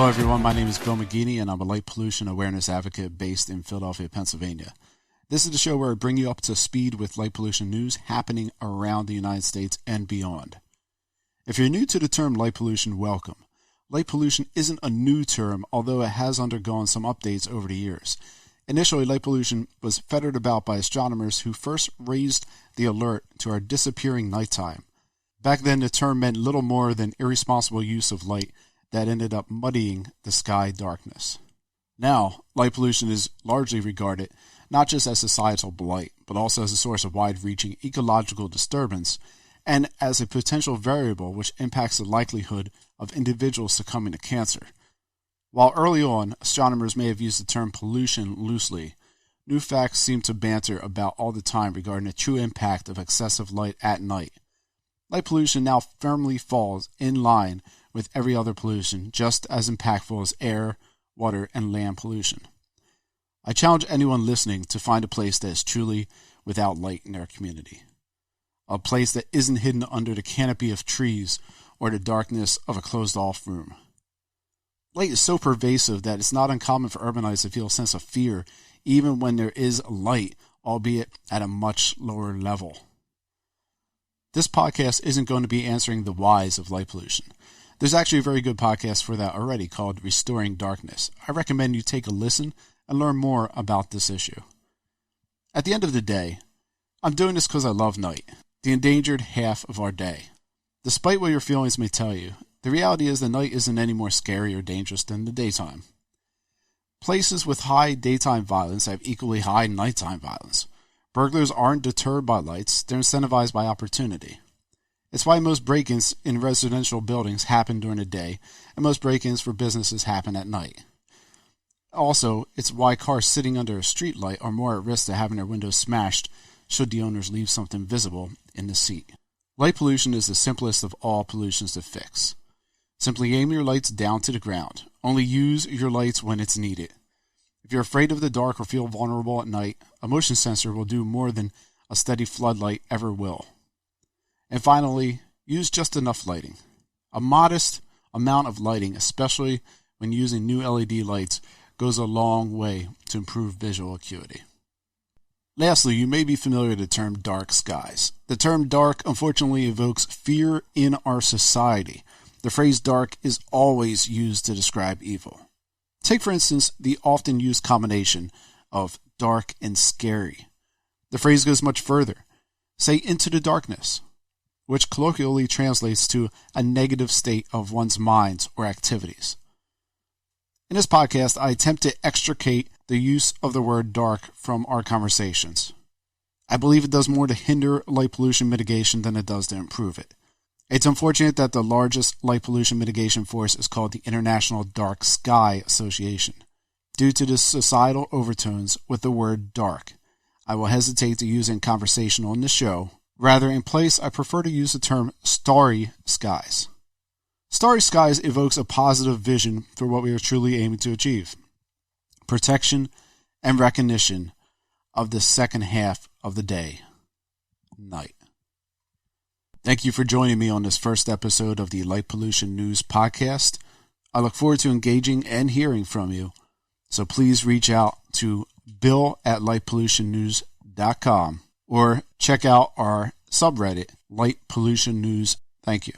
Hello everyone, my name is Bill McGeeney and I'm a light pollution awareness advocate based in Philadelphia, Pennsylvania. This is the show where I bring you up to speed with light pollution news happening around the United States and beyond. If you're new to the term light pollution, welcome. Light pollution isn't a new term, although it has undergone some updates over the years. Initially, light pollution was fettered about by astronomers who first raised the alert to our disappearing nighttime. Back then, the term meant little more than irresponsible use of light that ended up muddying the sky darkness. Now, light pollution is largely regarded not just as societal blight, but also as a source of wide-reaching ecological disturbance and as a potential variable which impacts the likelihood of individuals succumbing to cancer. While early on, astronomers may have used the term pollution loosely, new facts seem to banter about all the time regarding the true impact of excessive light at night. Light pollution now firmly falls in line with every other pollution, just as impactful as air, water, and land pollution. I challenge anyone listening to find a place that is truly without light in their community. A place that isn't hidden under the canopy of trees or the darkness of a closed-off room. Light is so pervasive that it's not uncommon for urbanites to feel a sense of fear even when there is light, albeit at a much lower level. This podcast isn't going to be answering the whys of light pollution. There's actually a very good podcast for that already called Restoring Darkness. I recommend you take a listen and learn more about this issue. At the end of the day, I'm doing this because I love night, the endangered half of our day. Despite what your feelings may tell you, the reality is the night isn't any more scary or dangerous than the daytime. Places with high daytime violence have equally high nighttime violence. Burglars aren't deterred by lights, they're incentivized by opportunity. It's why most break-ins in residential buildings happen during the day, and most break-ins for businesses happen at night. Also, it's why cars sitting under a street light are more at risk to having their windows smashed should the owners leave something visible in the seat. Light pollution is the simplest of all pollutions to fix. Simply aim your lights down to the ground. Only use your lights when it's needed. If you're afraid of the dark or feel vulnerable at night, a motion sensor will do more than a steady floodlight ever will. And finally, use just enough lighting. A modest amount of lighting, especially when using new LED lights, goes a long way to improve visual acuity. Lastly, you may be familiar with the term dark skies. The term dark unfortunately evokes fear in our society. The phrase dark is always used to describe evil. Take, for instance, the often used combination of dark and scary. The phrase goes much further. Say into the darkness, which colloquially translates to a negative state of one's minds or activities. In this podcast, I attempt to extricate the use of the word dark from our conversations. I believe it does more to hinder light pollution mitigation than it does to improve it. It's unfortunate that the largest light pollution mitigation force is called the International Dark Sky Association. Due to the societal overtones with the word dark, I will hesitate to use it in conversation on the show. Rather, in place, I prefer to use the term starry skies. Starry skies evokes a positive vision for what we are truly aiming to achieve. Protection and recognition of the second half of the day, night. Thank you for joining me on this first episode of the Light Pollution News Podcast. I look forward to engaging and hearing from you, so please reach out to bill@lightpollutionnews.com or check out our subreddit, Light Pollution News. Thank you.